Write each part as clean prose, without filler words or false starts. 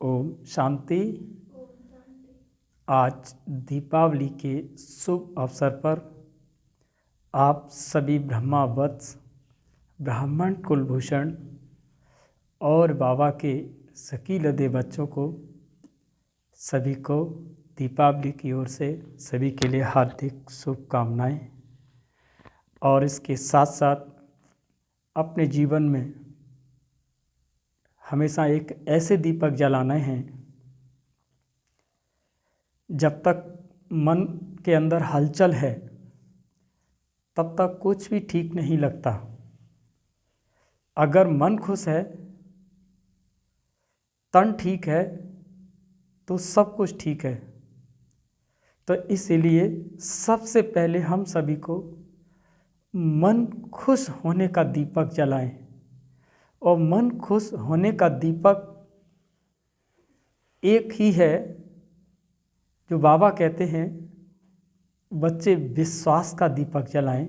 ओम शांति। आज दीपावली के शुभ अवसर पर आप सभी ब्रह्मावत्स, ब्राह्मण कुलभूषण और बाबा के सकी लदे बच्चों को सभी को दीपावली की ओर से सभी के लिए हार्दिक शुभकामनाएं। और इसके साथ साथ अपने जीवन में हमेशा एक ऐसे दीपक जलाने हैं जब तक मन के अंदर हलचल है तब तक कुछ भी ठीक नहीं लगता। अगर मन खुश है, तन ठीक है तो सब कुछ ठीक है। तो इसीलिए सबसे पहले हम सभी को मन खुश होने का दीपक जलाएं। और मन खुश होने का दीपक एक ही है जो बाबा कहते हैं, बच्चे विश्वास का दीपक जलाएं,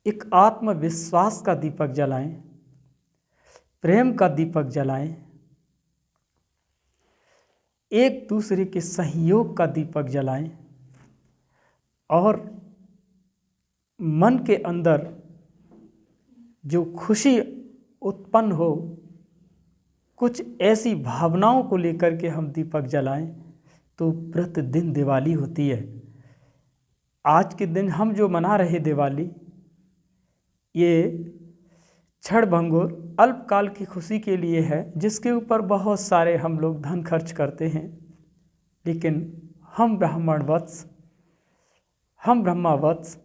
एक आत्मविश्वास का दीपक जलाएं, प्रेम का दीपक जलाएं, एक दूसरे के सहयोग का दीपक जलाएं और मन के अंदर जो खुशी उत्पन्न हो, कुछ ऐसी भावनाओं को लेकर के हम दीपक जलाएं तो प्रतिदिन दिवाली होती है। आज के दिन हम जो मना रहे दिवाली, ये क्षणभंगुर अल्पकाल की खुशी के लिए है, जिसके ऊपर बहुत सारे हम लोग धन खर्च करते हैं। लेकिन हम ब्रह्मावत्स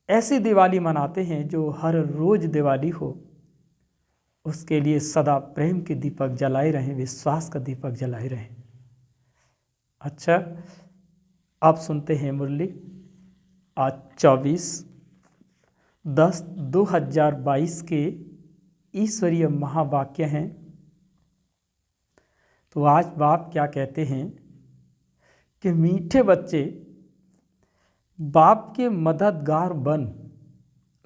ऐसी दिवाली मनाते हैं जो हर रोज दिवाली हो, उसके लिए सदा प्रेम के दीपक जलाए रहें, विश्वास का दीपक जलाए रहें। अच्छा, आप सुनते हैं मुरली। आज 24/10/2022 के ईश्वरीय महावाक्य हैं। तो आज बाप क्या कहते हैं कि मीठे बच्चे बाप के मददगार बन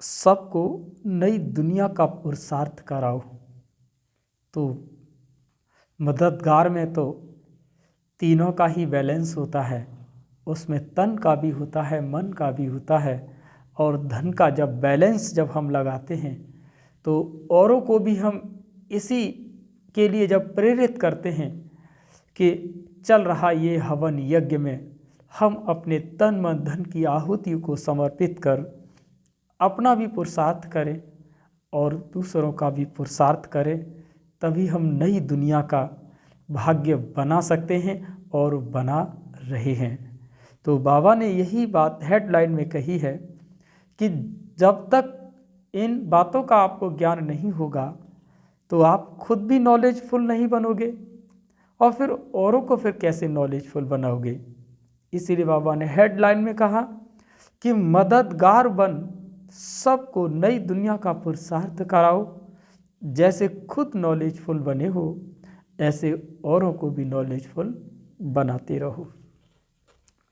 सबको नई दुनिया का पुरुषार्थ कराओ। तो मददगार में तो तीनों का ही बैलेंस होता है, उसमें तन का भी होता है, मन का भी होता है, और धन का जब बैलेंस जब हम लगाते हैं तो औरों को भी हम इसी के लिए जब प्रेरित करते हैं कि चल रहा ये हवन यज्ञ में हम अपने तन मन धन की आहुति को समर्पित कर अपना भी पुरुषार्थ करें और दूसरों का भी पुरुषार्थ करें, तभी हम नई दुनिया का भाग्य बना सकते हैं और बना रहे हैं। तो बाबा ने यही बात हेडलाइन में कही है कि जब तक इन बातों का आपको ज्ञान नहीं होगा तो आप खुद भी नॉलेजफुल नहीं बनोगे और फिर औरों को फिर कैसे नॉलेजफुल बनाओगे। इसीलिए बाबा ने हेडलाइन में कहा कि मददगार बन सबको नई दुनिया का पुरुषार्थ कराओ। जैसे खुद नॉलेजफुल बने हो, ऐसे औरों को भी नॉलेजफुल बनाते रहो।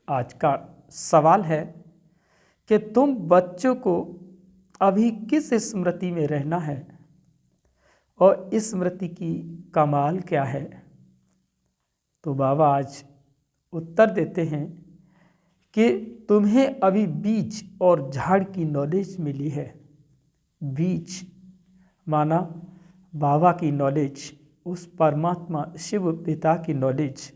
आज का सवाल है कि तुम बच्चों को अभी किस स्मृति में रहना है और इस स्मृति की कमाल क्या है। तो बाबा आज उत्तर देते हैं कि तुम्हें अभी बीज और झाड़ की नॉलेज मिली है। बीज माना बाबा की नॉलेज, उस परमात्मा शिव पिता की नॉलेज,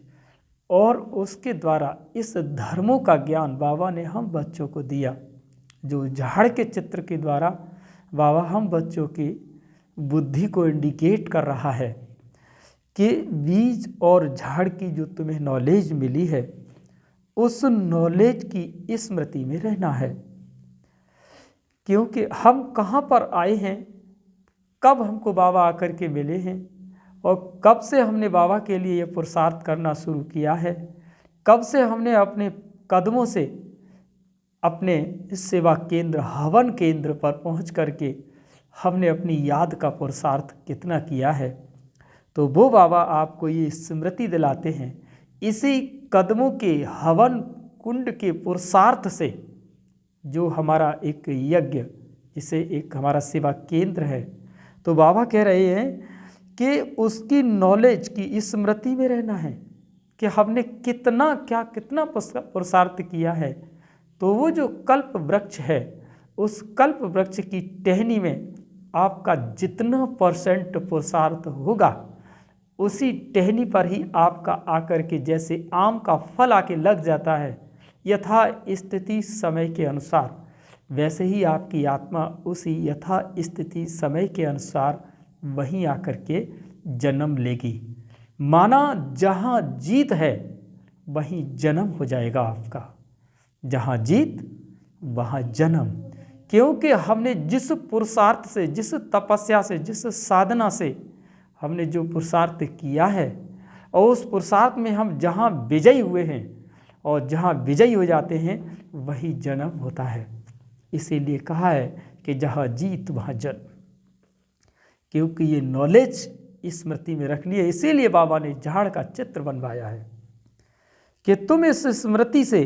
और उसके द्वारा इस धर्मों का ज्ञान बाबा ने हम बच्चों को दिया। जो झाड़ के चित्र के द्वारा बाबा हम बच्चों की बुद्धि को इंडिकेट कर रहा है कि बीज और झाड़ की जो तुम्हें नॉलेज मिली है, उस नॉलेज की स्मृति में रहना है। क्योंकि हम कहाँ पर आए हैं, कब हमको बाबा आकर के मिले हैं और कब से हमने बाबा के लिए ये पुरुषार्थ करना शुरू किया है, कब से हमने अपने कदमों से अपने सेवा केंद्र हवन केंद्र पर पहुंच करके हमने अपनी याद का पुरुषार्थ कितना किया है। तो वो बाबा आपको ये स्मृति दिलाते हैं। इसी कदमों के हवन कुंड के पुरुषार्थ से जो हमारा एक यज्ञ, जिसे एक हमारा सेवा केंद्र है, तो बाबा कह रहे हैं कि उसकी नॉलेज की स्मृति में रहना है कि हमने कितना पुरुषार्थ किया है। तो वो जो कल्प वृक्ष है, उस कल्प वृक्ष की टहनी में आपका जितना % पुरुषार्थ होगा, उसी टहनी पर ही आपका आकर के जैसे आम का फल आके लग जाता है यथा स्थिति समय के अनुसार, वैसे ही आपकी आत्मा उसी यथा स्थिति समय के अनुसार वहीं आकर के जन्म लेगी। माना जहाँ जीत है वहीं जन्म हो जाएगा आपका, जहाँ जीत वहाँ जन्म। क्योंकि हमने जिस पुरुषार्थ से, जिस तपस्या से, जिस साधना से हमने जो पुरुषार्थ किया है, और उस पुरुषार्थ में हम जहाँ विजयी हुए हैं और जहाँ विजयी हो जाते हैं वही जन्म होता है। इसीलिए कहा है कि जहाँ जीत वहाँ जन्म, क्योंकि ये नॉलेज स्मृति में रखनी है। इसीलिए बाबा ने झाड़ का चित्र बनवाया है कि तुम इस स्मृति से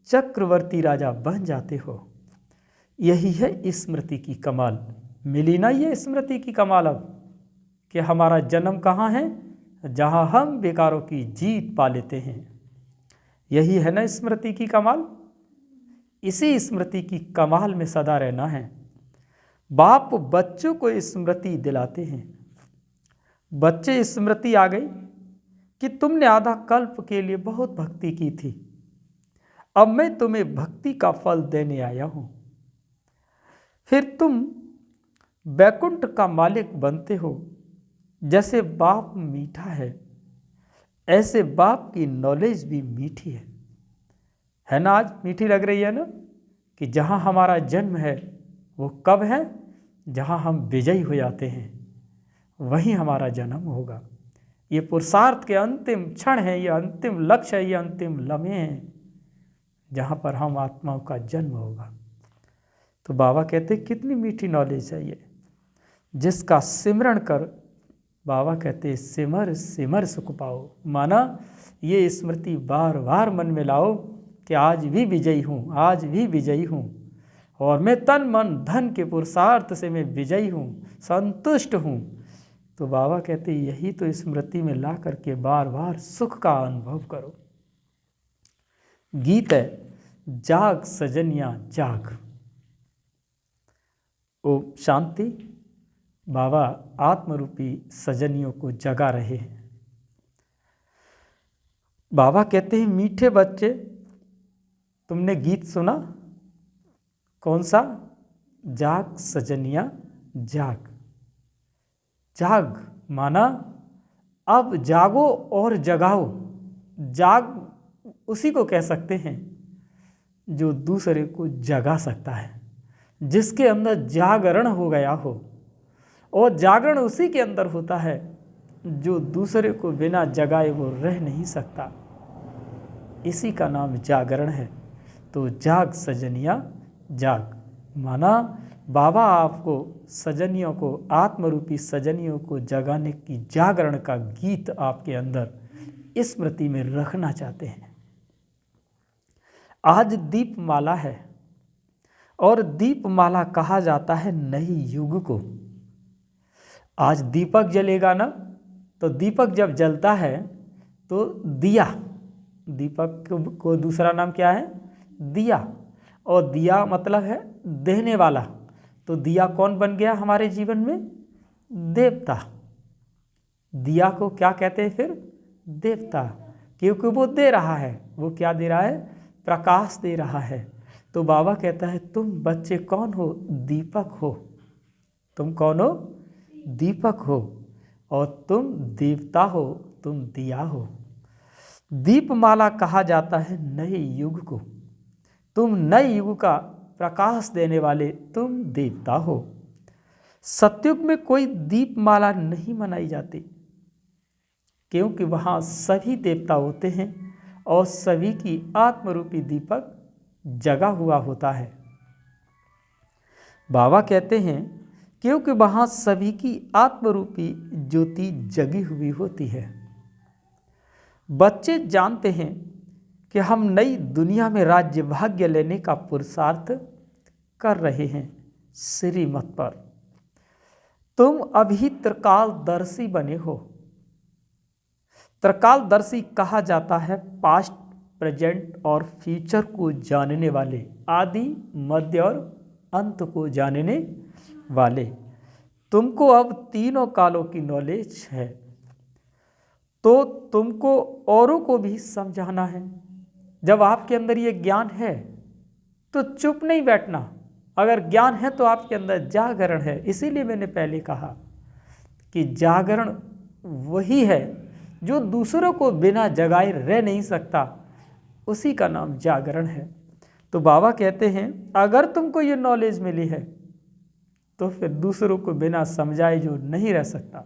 चक्रवर्ती राजा बन जाते हो। यही है स्मृति की कमाल। मिली ना ये स्मृति की कमाल अब कि हमारा जन्म कहाँ है, जहाँ हम बेकारों की जीत पा लेते हैं। यही है ना स्मृति की कमाल। इसी स्मृति की कमाल में सदा रहना है। बाप बच्चों को स्मृति दिलाते हैं। बच्चे स्मृति आ गई कि तुमने आधा कल्प के लिए बहुत भक्ति की थी, अब मैं तुम्हें भक्ति का फल देने आया हूं। फिर तुम वैकुंठ का मालिक बनते हो। जैसे बाप मीठा है, ऐसे बाप की नॉलेज भी मीठी है ना। आज मीठी लग रही है ना कि जहाँ हमारा जन्म है वो कब है, जहाँ हम विजयी हो जाते हैं वहीं हमारा जन्म होगा। ये पुरुषार्थ के अंतिम क्षण है, ये अंतिम लक्ष्य है, ये अंतिम लम्हे हैं जहाँ पर हम आत्माओं का जन्म होगा। तो बाबा कहते कितनी मीठी नॉलेज है ये, जिसका सिमरण कर, बाबा कहते सिमर सिमर सुख पाओ। माना ये स्मृति बार बार मन में लाओ कि आज भी विजयी हूँ, आज भी विजयी हूँ, और मैं तन मन धन के पुरुषार्थ से मैं विजयी हूँ, संतुष्ट हूँ। तो बाबा कहते यही तो स्मृति में ला करके बार बार सुख का अनुभव करो। गीत है, जाग सजनिया जाग। ओम शांति। बाबा आत्मरूपी सजनियों को जगा रहे हैं। बाबा कहते हैं मीठे बच्चे, तुमने गीत सुना, कौन सा? जाग सजनिया जाग। जाग माना अब जागो और जगाओ। जाग उसी को कह सकते हैं जो दूसरे को जगा सकता है, जिसके अंदर जागरण हो गया हो। और जागरण उसी के अंदर होता है जो दूसरे को बिना जगाए वो रह नहीं सकता। इसी का नाम जागरण है। तो जाग सजनिया जाग माना बाबा आपको सजनियों को, आत्मरूपी सजनियों को जगाने की जागरण का गीत आपके अंदर स्मृति में रखना चाहते हैं। आज दीपमाला है और दीपमाला कहा जाता है नई युग को। आज दीपक जलेगा ना, तो दीपक जब जलता है तो दिया, दीपक को दूसरा नाम क्या है? दिया। और दिया मतलब है देने वाला। तो दिया कौन बन गया हमारे जीवन में? देवता। दिया को क्या कहते हैं फिर? देवता। क्योंकि वो दे रहा है। वो क्या दे रहा है? प्रकाश दे रहा है। तो बाबा कहता है तुम बच्चे कौन हो? दीपक हो। तुम कौन हो? दीपक हो। और तुम देवता हो, तुम दिया हो। दीपमाला कहा जाता है नए युग को। तुम नए युग का प्रकाश देने वाले तुम देवता हो। सतयुग में कोई दीपमाला नहीं मनाई जाती, क्योंकि वहाँ सभी देवता होते हैं और सभी की आत्मरूपी दीपक जगा हुआ होता है। बाबा कहते हैं क्योंकि वहाँ सभी की आत्मरूपी ज्योति जगी हुई होती है। बच्चे जानते हैं कि हम नई दुनिया में राज्य भाग्य लेने का पुरुषार्थ कर रहे हैं श्रीमत पर। तुम अभी त्रिकालदर्शी बने हो। त्रिकालदर्शी कहा जाता है पास्ट, प्रेजेंट और फ्यूचर को जानने वाले, आदि, मध्य और अंत को जानने वाले। तुमको अब तीनों कालों की नॉलेज है, तो तुमको औरों को भी समझाना है। जब आपके अंदर ये ज्ञान है तो चुप नहीं बैठना। अगर ज्ञान है तो आपके अंदर जागरण है। इसीलिए मैंने पहले कहा कि जागरण वही है जो दूसरों को बिना जगाए रह नहीं सकता, उसी का नाम जागरण है। तो बाबा कहते हैं अगर तुमको ये नॉलेज मिली है तो फिर दूसरों को बिना समझाए जो नहीं रह सकता।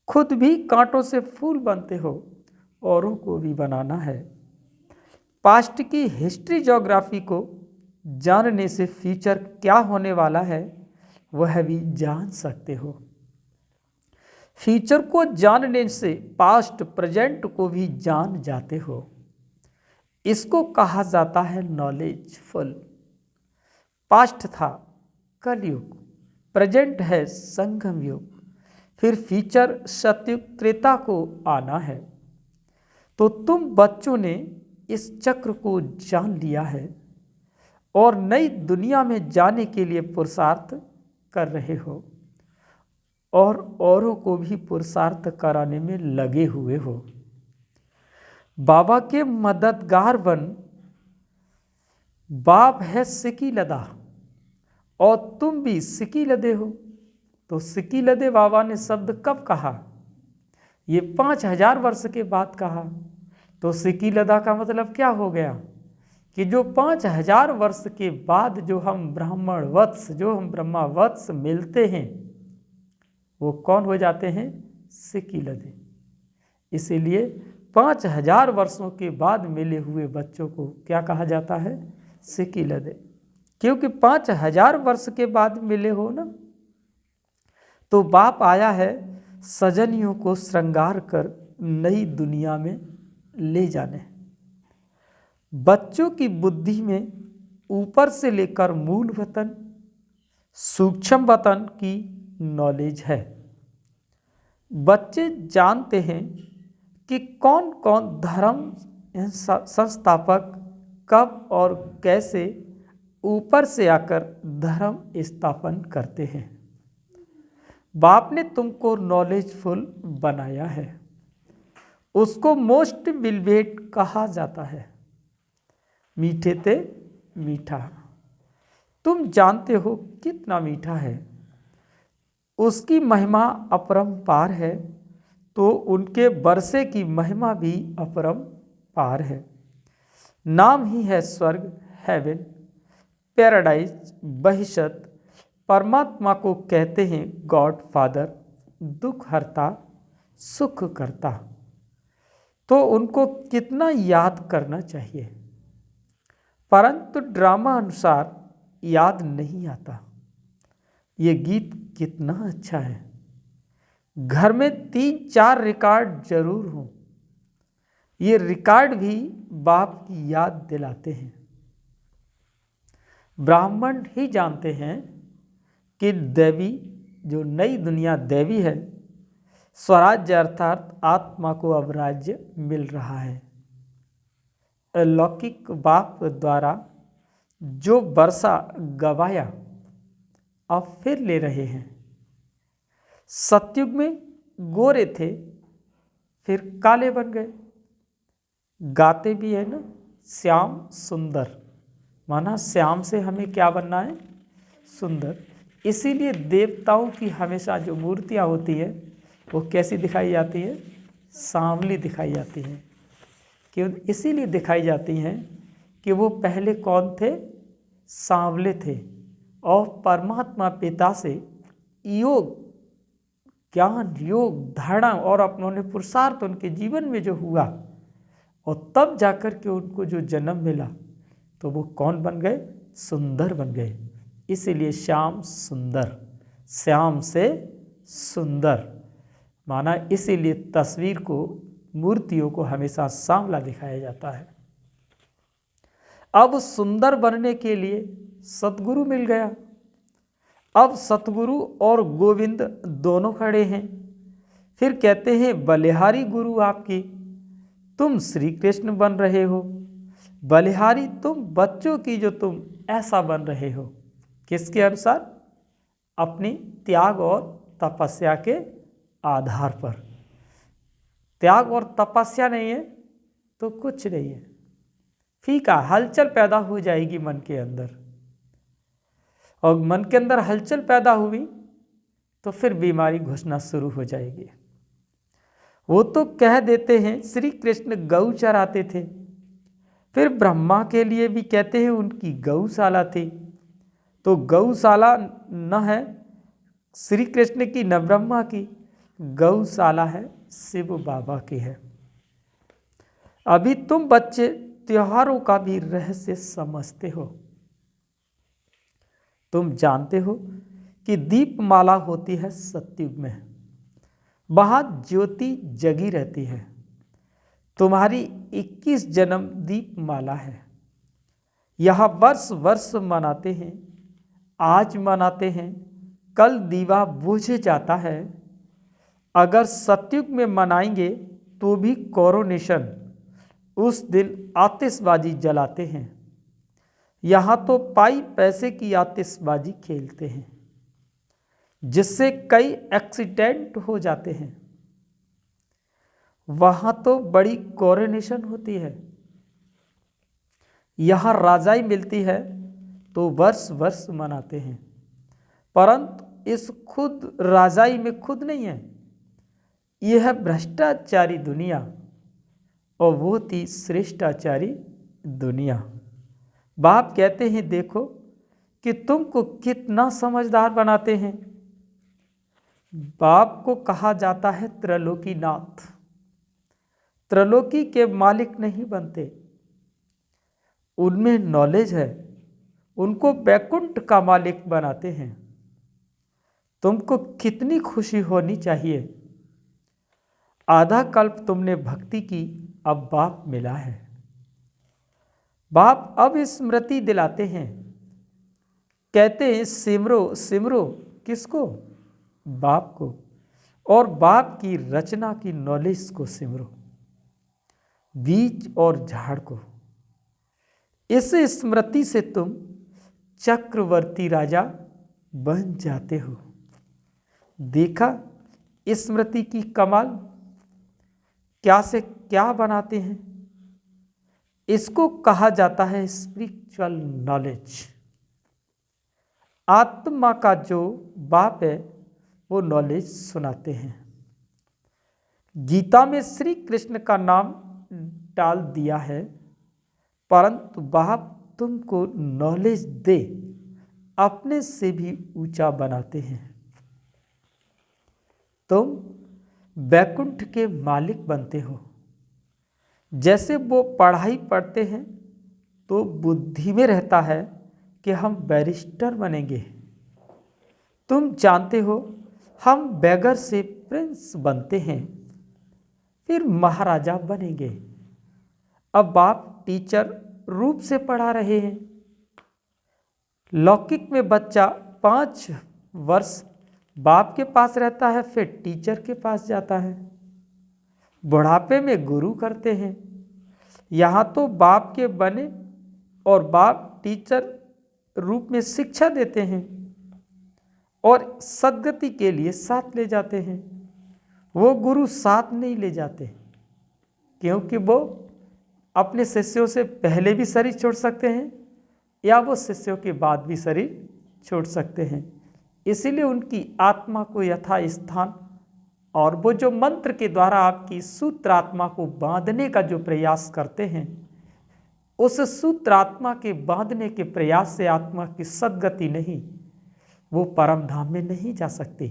खुद भी कांटों से फूल बनते हो, औरों को भी बनाना है। पास्ट की हिस्ट्री ज्योग्राफी को जानने से फ्यूचर क्या होने वाला है वह भी जान सकते हो। फ्यूचर को जानने से पास्ट प्रेजेंट को भी जान जाते हो। इसको कहा जाता है नॉलेजफुल। पास्ट था कलयुग, प्रेजेंट है संगम युग, फिर फ्यूचर सतयुग त्रेता को आना है। तो तुम बच्चों ने इस चक्र को जान लिया है और नई दुनिया में जाने के लिए पुरुषार्थ कर रहे हो और औरों को भी पुरुषार्थ कराने में लगे हुए हो। बाबा के मददगार बन। बाप है सिकी लदा और तुम भी सिकी लदे हो। तो सिकी लदे बाबा ने शब्द कब कहा? ये 5000 वर्ष के बाद कहा। तो सिकी लदा का मतलब क्या हो गया कि जो 5000 वर्ष के बाद जो हम ब्राह्मण वत्स, जो हम ब्रह्मा वत्स मिलते हैं वो कौन हो जाते हैं? सिकी लदे। इसीलिए 5000 वर्षों के बाद मिले हुए बच्चों को क्या कहा जाता है? सिकी लदे। क्योंकि 5000 वर्ष के बाद मिले हो ना। तो बाप आया है सजनियों को श्रृंगार कर नई दुनिया में ले जाने। बच्चों की बुद्धि में ऊपर से लेकर मूल वतन, सूक्ष्म वतन की नॉलेज है। बच्चे जानते हैं कि कौन कौन धर्म संस्थापक कब और कैसे ऊपर से आकर धर्म स्थापन करते हैं। बाप ने तुमको नॉलेजफुल बनाया है। उसको मोस्ट बिलवेट कहा जाता है। मीठे ते मीठा। तुम जानते हो कितना मीठा है। उसकी महिमा अपरंपार है, तो उनके बरसे की महिमा भी अपरंपार है। नाम ही है स्वर्ग, हेवन, पैराडाइज, बहिशत। परमात्मा को कहते हैं गॉड फादर, दुख हरता, सुख करता। तो उनको कितना याद करना चाहिए, परंतु ड्रामा अनुसार याद नहीं आता। ये गीत कितना अच्छा है। घर में 3-4 रिकॉर्ड जरूर हों। ये रिकॉर्ड भी बाप की याद दिलाते हैं। ब्राह्मण ही जानते हैं कि देवी, जो नई दुनिया देवी है, स्वराज्य अर्थात आत्मा को अब राज्य मिल रहा है। अलौकिक बाप द्वारा जो वर्षा गवाया अब फिर ले रहे हैं। सतयुग में गोरे थे, फिर काले बन गए। गाते भी है ना, श्याम सुंदर, माना श्याम से हमें क्या बनना है? सुंदर। इसीलिए देवताओं की हमेशा जो मूर्तियाँ होती है वो कैसी दिखाई जाती है? सांवली दिखाई जाती है। क्यों इसीलिए दिखाई जाती हैं कि वो पहले कौन थे? सांवले थे और परमात्मा पिता से योग, ज्ञान, योग, धारणा और उन्होंने पुरुषार्थ उनके जीवन में जो हुआ और तब जाकर के उनको जो जन्म मिला तो वो कौन बन गए? सुंदर बन गए। इसीलिए श्याम सुंदर, श्याम से सुंदर माना। इसीलिए तस्वीर को, मूर्तियों को हमेशा सांवला दिखाया जाता है। अब सुंदर बनने के लिए सद्गुरु मिल गया। अब सतगुरु और गोविंद दोनों खड़े हैं। फिर कहते हैं बलिहारी गुरु आपकी, तुम श्री कृष्ण बन रहे हो। बलिहारी तुम बच्चों की जो तुम ऐसा बन रहे हो। किसके अनुसार? अपनी त्याग और तपस्या के आधार पर। त्याग और तपस्या नहीं है तो कुछ नहीं है। फीका हलचल पैदा हो जाएगी मन के अंदर, और मन के अंदर हलचल पैदा हुई तो फिर बीमारी घुसना शुरू हो जाएगी। वो तो कह देते हैं श्री कृष्ण गौ चराते थे, फिर ब्रह्मा के लिए भी कहते हैं उनकी गौशाला थी। तो गौशाला न है श्री कृष्ण की न ब्रह्मा की, गौशाला है शिव बाबा की है। अभी तुम बच्चे त्योहारों का भी रहस्य समझते हो। तुम जानते हो कि दीपमाला होती है सतयुग में, वहां ज्योति जगी रहती है। तुम्हारी 21 जन्म दीपमाला है। यह वर्ष वर्ष मनाते हैं, आज मनाते हैं, कल दीवा बुझ जाता है। अगर सतयुग में मनाएंगे तो भी कोरोनेशन, उस दिन आतिशबाजी जलाते हैं। यहाँ तो पाई पैसे की आतिशबाजी खेलते हैं, जिससे कई एक्सीडेंट हो जाते हैं। वहाँ तो बड़ी कोरोनेशन होती है। यहाँ राजाई मिलती है तो वर्ष वर्ष मनाते हैं, परंतु इस खुद राजाई में खुद नहीं है। यह है भ्रष्टाचारी दुनिया, और वो थी श्रेष्ठाचारी दुनिया। बाप कहते हैं देखो कि तुमको कितना समझदार बनाते हैं। बाप को कहा जाता है त्रैलोकीनाथ। त्रैलोकी के मालिक नहीं बनते, उनमें नॉलेज है, उनको वैकुंठ का मालिक बनाते हैं। तुमको कितनी खुशी होनी चाहिए। आधा कल्प तुमने भक्ति की, अब बाप मिला है। बाप अब स्मृति दिलाते हैं, कहते हैं सिमरो सिमरो। किसको? बाप को, और बाप की रचना की नॉलेज को सिमरो, बीज और झाड़ को। इस स्मृति से तुम चक्रवर्ती राजा बन जाते हो। देखा स्मृति की कमाल, क्या से क्या बनाते हैं। इसको कहा जाता है स्पिरिचुअल नॉलेज। आत्मा का जो बाप है वो नॉलेज सुनाते हैं। गीता में श्री कृष्ण का नाम डाल दिया है, परंतु बाप तुमको नॉलेज दे अपने से भी ऊंचा बनाते हैं। तुम वैकुंठ के मालिक बनते हो। जैसे वो पढ़ाई पढ़ते हैं तो बुद्धि में रहता है कि हम बैरिस्टर बनेंगे। तुम जानते हो हम बैगर से प्रिंस बनते हैं, फिर महाराजा बनेंगे। अब आप टीचर रूप से पढ़ा रहे हैं। लौकिक में बच्चा 5 वर्ष बाप के पास रहता है, फिर टीचर के पास जाता है। बुढ़ापे में गुरु करते हैं। यहाँ तो बाप के बने और बाप टीचर रूप में शिक्षा देते हैं और सद्गति के लिए साथ ले जाते हैं। वो गुरु साथ नहीं ले जाते, क्योंकि वो अपने शिष्यों से पहले भी शरीर छोड़ सकते हैं या वो शिष्यों के बाद भी शरीर छोड़ सकते हैं। इसीलिए उनकी आत्मा को यथा स्थान, और वो जो मंत्र के द्वारा आपकी सूत्र आत्मा को बांधने का जो प्रयास करते हैं, उस सूत्र आत्मा के बांधने के प्रयास से आत्मा की सद्गति नहीं, वो परम धाम में नहीं जा सकती।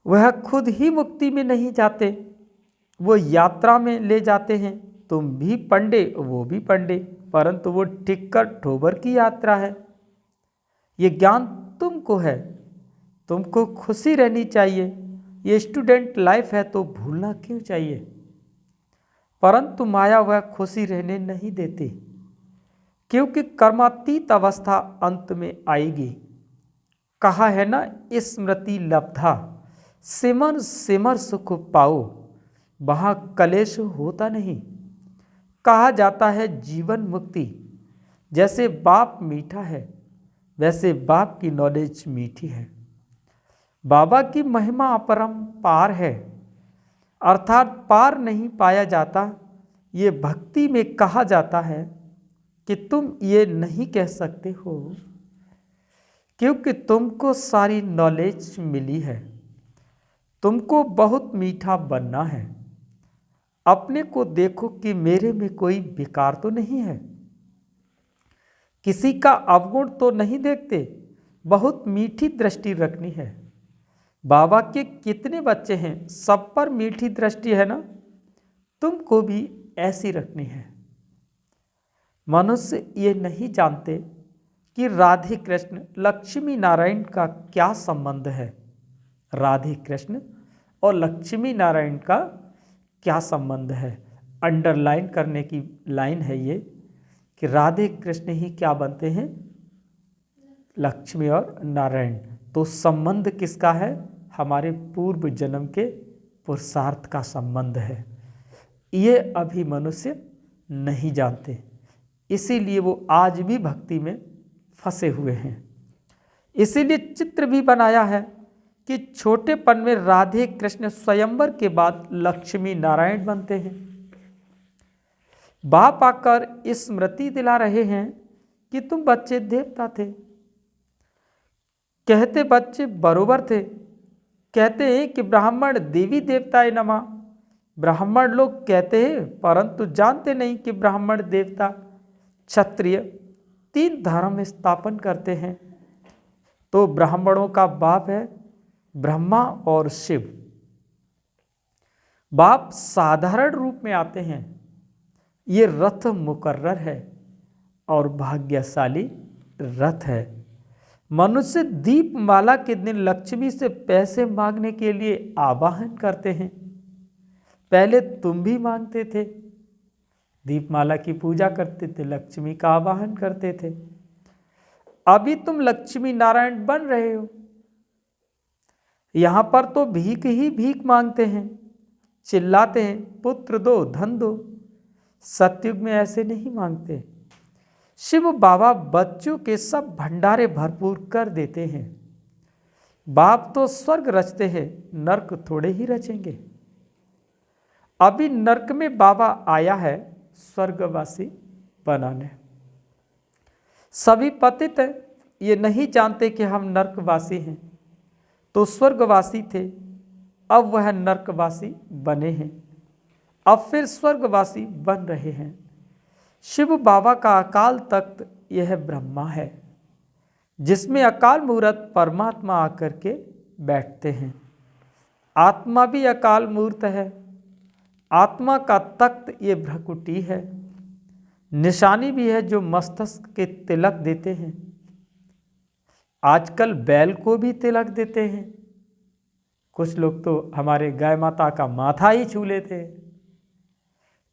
वह खुद ही मुक्ति में नहीं जाते, वो यात्रा में ले जाते हैं। तुम भी पंडे, वो भी पंडे, परंतु वो टिक्कर ठोबर की यात्रा है। ये ज्ञान तुमको है, तुमको खुशी रहनी चाहिए। ये स्टूडेंट लाइफ है तो भूलना क्यों चाहिए। परंतु माया वह खुशी रहने नहीं देती, क्योंकि कर्मातीत अवस्था अंत में आएगी। कहा है ना, स्मृति लब्धा सिमर सिमर सुख पाओ, वहाँ कलेश होता नहीं। कहा जाता है जीवन मुक्ति, जैसे बाप मीठा है वैसे बाप की नॉलेज मीठी है। बाबा की महिमा अपरंपार है, अर्थात पार नहीं पाया जाता। ये भक्ति में कहा जाता है कि तुम ये नहीं कह सकते हो, क्योंकि तुमको सारी नॉलेज मिली है। तुमको बहुत मीठा बनना है। अपने को देखो कि मेरे में कोई विकार तो नहीं है, किसी का अवगुण तो नहीं देखते। बहुत मीठी दृष्टि रखनी है। बाबा के कितने बच्चे हैं, सब पर मीठी दृष्टि है ना, तुमको भी ऐसी रखनी है। मनुष्य ये नहीं जानते कि राधे कृष्ण लक्ष्मी नारायण का क्या संबंध है। राधे कृष्ण और लक्ष्मी नारायण का क्या संबंध है। अंडरलाइन करने की लाइन है ये कि राधे कृष्ण ही क्या बनते हैं, लक्ष्मी और नारायण। तो संबंध किसका है, हमारे पूर्व जन्म के पुरुषार्थ का संबंध है। ये अभी मनुष्य नहीं जानते, इसीलिए वो आज भी भक्ति में फंसे हुए हैं। इसीलिए चित्र भी बनाया है कि छोटेपन में राधे कृष्ण स्वयंवर के बाद लक्ष्मी नारायण बनते हैं। बाप आकर स्मृति दिला रहे हैं कि तुम बच्चे देवता थे। कहते बच्चे बरोबर थे। कहते हैं कि ब्राह्मण देवी देवताए नमः। ब्राह्मण लोग कहते हैं, परंतु जानते नहीं कि ब्राह्मण देवता क्षत्रिय 3 धर्म स्थापन करते हैं। तो ब्राह्मणों का बाप है ब्रह्मा और शिव। बाप साधारण रूप में आते हैं। ये रथ मुकर्रर है और भाग्यशाली रथ है। मनुष्य दीपमाला के दिन लक्ष्मी से पैसे मांगने के लिए आवाहन करते हैं। पहले तुम भी मांगते थे, दीपमाला की पूजा करते थे, लक्ष्मी का आवाहन करते थे। अभी तुम लक्ष्मी नारायण बन रहे हो। यहां पर तो भीख ही भीख मांगते हैं, चिल्लाते हैं पुत्र दो धन दो। सतयुग में ऐसे नहीं मांगते। शिव बाबा बच्चों के सब भंडारे भरपूर कर देते हैं। बाप तो स्वर्ग रचते हैं, नरक थोड़े ही रचेंगे। अभी नरक में बाबा आया है स्वर्गवासी बनाने। सभी पतित हैं, ये नहीं जानते कि हम नरकवासी हैं। तो स्वर्गवासी थे, अब वह नरकवासी बने हैं, अब फिर स्वर्गवासी बन रहे हैं। शिव बाबा का अकाल तख्त यह ब्रह्मा है, जिसमें अकाल मूर्त परमात्मा आकर के बैठते हैं। आत्मा भी अकाल मूर्त है। आत्मा का तख्त ये भ्रकुटी है। निशानी भी है जो मस्तक के तिलक देते हैं। आजकल बैल को भी तिलक देते हैं। कुछ लोग तो हमारे गाय माता का माथा ही छू लेते हैं।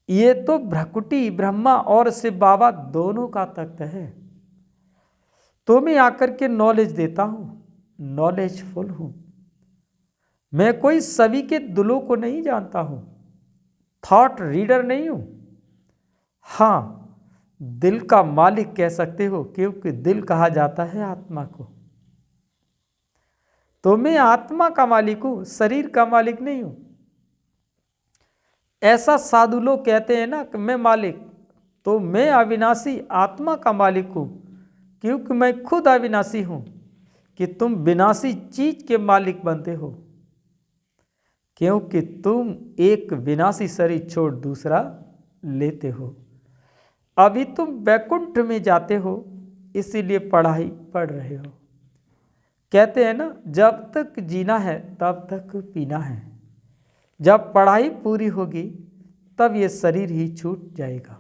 ये तो भ्रकुटी ब्रह्मा और शिव बाबा दोनों का तख्त है। तो मैं आकर के नॉलेज देता हूं, नॉलेजफुल हूं। मैं कोई सभी के दिलों को नहीं जानता हूं, थॉट रीडर नहीं हूं। हां, दिल का मालिक कह सकते हो, क्योंकि दिल कहा जाता है आत्मा को। तो मैं आत्मा का मालिक हूं, शरीर का मालिक नहीं हूं। ऐसा साधु लोग कहते हैं ना कि मैं मालिक, तो मैं अविनाशी आत्मा का मालिक हूं, क्योंकि मैं खुद अविनाशी हूं। कि तुम विनाशी चीज के मालिक बनते हो, क्योंकि तुम एक विनाशी शरीर छोड़ दूसरा लेते हो। अभी तुम वैकुंठ में जाते हो, इसीलिए पढ़ाई पढ़ रहे हो। कहते हैं ना, जब तक जीना है तब तक पीना है। जब पढ़ाई पूरी होगी तब ये शरीर ही छूट जाएगा।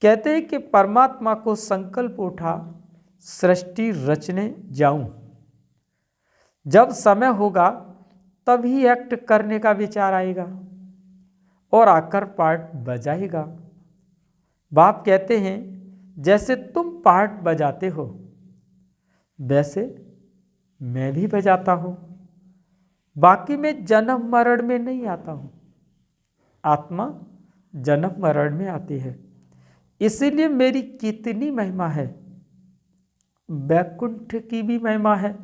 कहते हैं कि परमात्मा को संकल्प उठा सृष्टि रचने जाऊं। जब समय होगा तभी एक्ट करने का विचार आएगा और आकर पार्ट बजाएगा। बाप कहते हैं जैसे तुम पार्ट बजाते हो वैसे मैं भी बजाता हूँ। बाकी मैं जन्म मरण में नहीं आता हूँ, आत्मा जन्म मरण में आती है। इसीलिए मेरी कितनी महिमा है। वैकुंठ की भी महिमा है।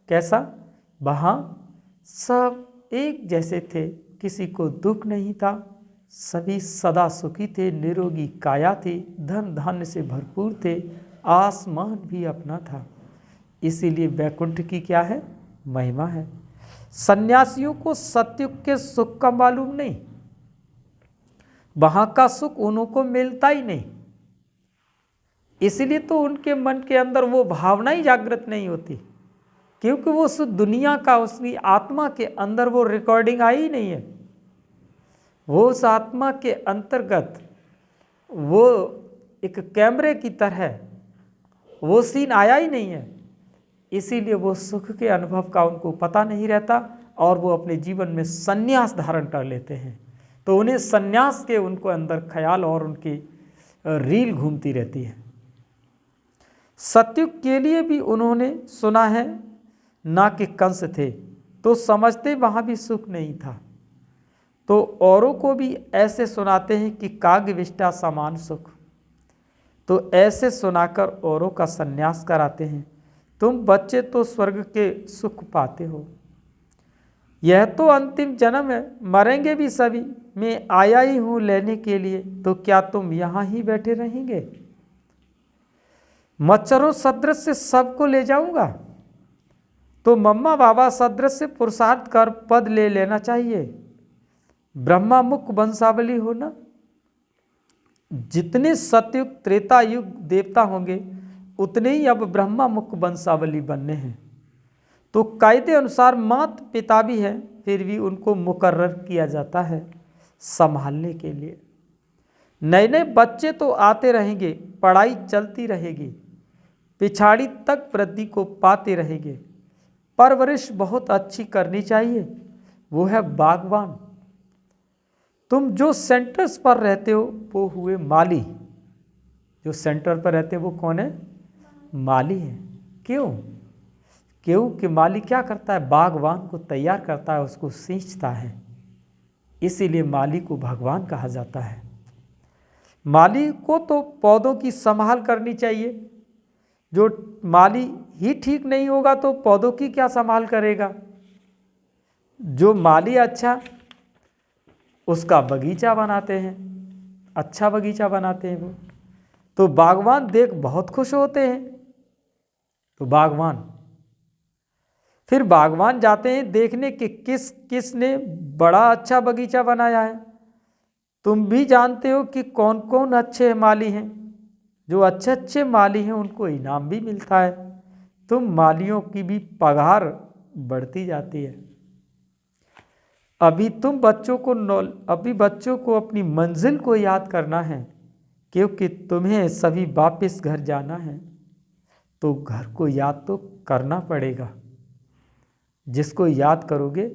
कैसा? वहाँ सब एक जैसे थे, किसी को दुख नहीं था, सभी सदा सुखी थे, निरोगी काया थी, धन धान्य से भरपूर थे, आसमान भी अपना था। इसीलिए वैकुंठ की क्या है? महिमा है। सन्यासियों को सतयुग के सुख का मालूम नहीं, वहां का सुख उनको मिलता ही नहीं, इसलिए तो उनके मन के अंदर वो भावना ही जागृत नहीं होती, क्योंकि वो उस दुनिया का, उसकी आत्मा के अंदर वो रिकॉर्डिंग आई ही नहीं है। वो उस आत्मा के अंतर्गत वो एक कैमरे की तरह वो सीन आया ही नहीं है। इसीलिए वो सुख के अनुभव का उनको पता नहीं रहता और वो अपने जीवन में संन्यास धारण कर लेते हैं। तो उन्हें संन्यास के उनको अंदर ख्याल और उनकी रील घूमती रहती है। सतयुग के लिए भी उन्होंने सुना है, ना कि कंस थे तो समझते वहाँ भी सुख नहीं था, तो औरों को भी ऐसे सुनाते हैं कि काग्यविष्टा समान सुख। तो ऐसे सुनाकर औरों का संन्यास कराते हैं। तुम बच्चे तो स्वर्ग के सुख पाते हो, यह तो अंतिम जन्म है, मरेंगे भी सभी, मैं आया ही हूँ लेने के लिए, तो क्या तुम यहाँ ही बैठे रहेंगे? मच्छरों सदृश से सबको ले जाऊंगा, तो मम्मा बाबा सदृश से पुरुषार्थ कर पद ले लेना चाहिए। ब्रह्मा मुख वंशावली होना, जितने सतयुग त्रेता युग देवता होंगे उतने ही अब ब्रह्मा मुख वंशावली बनने हैं। तो कायदे अनुसार माता पिता भी है, फिर भी उनको मुकर्रर किया जाता है संभालने के लिए। नए नए बच्चे तो आते रहेंगे, पढ़ाई चलती रहेगी, पिछाड़ी तक वृद्धि को पाते रहेंगे। परवरिश बहुत अच्छी करनी चाहिए, वो है बागवान। तुम जो सेंटर्स पर रहते हो वो हुए माली। जो सेंटर पर रहते हैं वो कौन है? माली है। क्यों? क्योंकि माली क्या करता है? बागवान को तैयार करता है, उसको सींचता है, इसीलिए माली को भगवान कहा जाता है। माली को तो पौधों की संभाल करनी चाहिए। जो माली ही ठीक नहीं होगा तो पौधों की क्या संभाल करेगा? जो माली अच्छा, उसका बगीचा बनाते हैं, अच्छा बगीचा बनाते हैं वो, तो बागवान देख बहुत खुश होते हैं। तो बागवान, फिर बागवान जाते हैं देखने कि किसने बड़ा अच्छा बगीचा बनाया है। तुम भी जानते हो कि कौन कौन अच्छे माली हैं। जो अच्छे अच्छे माली हैं उनको इनाम भी मिलता है। तुम मालियों की भी पगार बढ़ती जाती है। अभी बच्चों को अपनी मंजिल को याद करना है, क्योंकि तुम्हें सभी वापस घर जाना है, तो घर को याद तो करना पड़ेगा। जिसको याद करोगे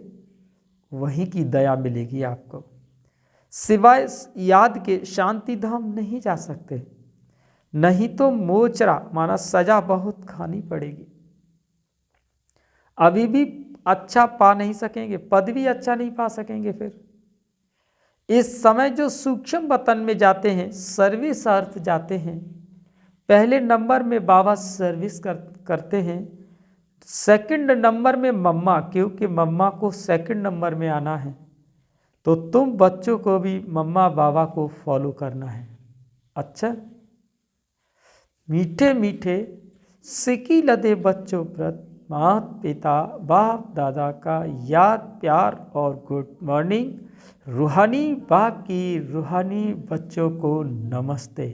वहीं की दया मिलेगी आपको। सिवाय याद के शांति धाम नहीं जा सकते, नहीं तो मोचरा माना सजा बहुत खानी पड़ेगी। अभी भी अच्छा पा नहीं सकेंगे, पद भी अच्छा नहीं पा सकेंगे। फिर इस समय जो सूक्ष्म वतन में जाते हैं, सर्विस अर्थ जाते हैं, पहले नंबर में बाबा सर्विस करते हैं, सेकंड नंबर में मम्मा, क्योंकि मम्मा को सेकंड नंबर में आना है। तो तुम बच्चों को भी मम्मा बाबा को फॉलो करना है। अच्छा, मीठे मीठे सिकी लदे बच्चों प्रति माता पिता बाप दादा का याद प्यार और गुड मॉर्निंग। रूहानी बाप की रूहानी बच्चों को नमस्ते।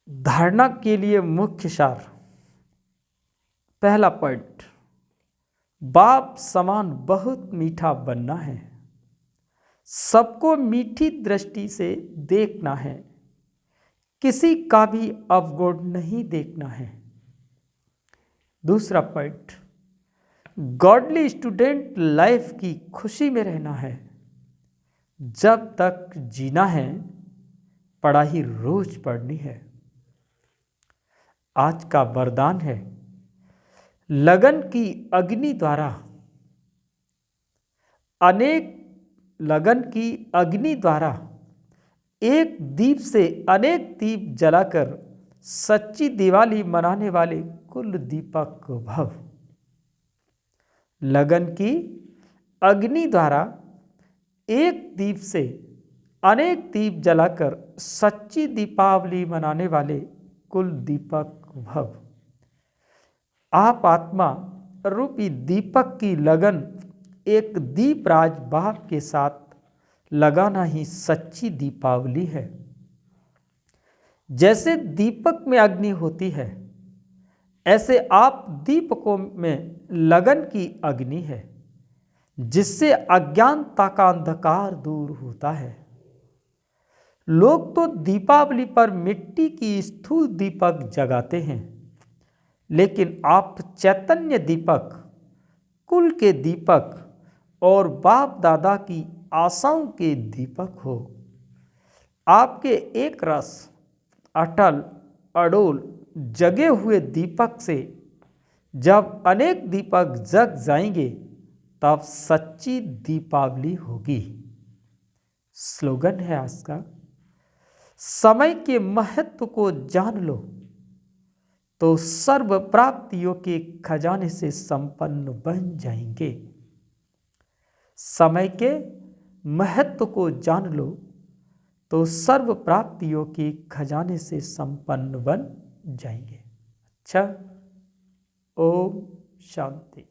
धारणा के लिए मुख्य सार। पहला पॉइंट, बाप समान बहुत मीठा बनना है, सबको मीठी दृष्टि से देखना है, किसी का भी अवगुण नहीं देखना है। दूसरा पॉइंट, गॉडली स्टूडेंट लाइफ की खुशी में रहना है। जब तक जीना है पढ़ाई रोज पढ़नी है। आज का वरदान है, लगन की अग्नि द्वारा एक दीप से अनेक दीप जलाकर सच्ची दिवाली मनाने वाले कुल दीपक भव। लगन की अग्नि द्वारा एक दीप से अनेक दीप जलाकर सच्ची दीपावली मनाने वाले कुल दीपक भव। आप आत्मा रूपी दीपक की लगन एक दीपराज बाप के साथ लगाना ही सच्ची दीपावली है। जैसे दीपक में अग्नि होती है, ऐसे आप दीपकों में लगन की अग्नि है, जिससे अज्ञानता का अंधकार दूर होता है। लोग तो दीपावली पर मिट्टी की स्थूल दीपक जगाते हैं, लेकिन आप चैतन्य दीपक, कुल के दीपक और बाप दादा की आशाओं के दीपक हो। आपके एक रस अटल अडोल जगे हुए दीपक से जब अनेक दीपक जग जाएंगे, तब सच्ची दीपावली होगी। स्लोगन है आज का, समय के महत्व को जान लो तो सर्व प्राप्तियों के खजाने से संपन्न बन जाएंगे। समय के महत्व को जान लो तो सर्व प्राप्तियों के खजाने से संपन्न बन जाएंगे। अच्छा, ओम शांति।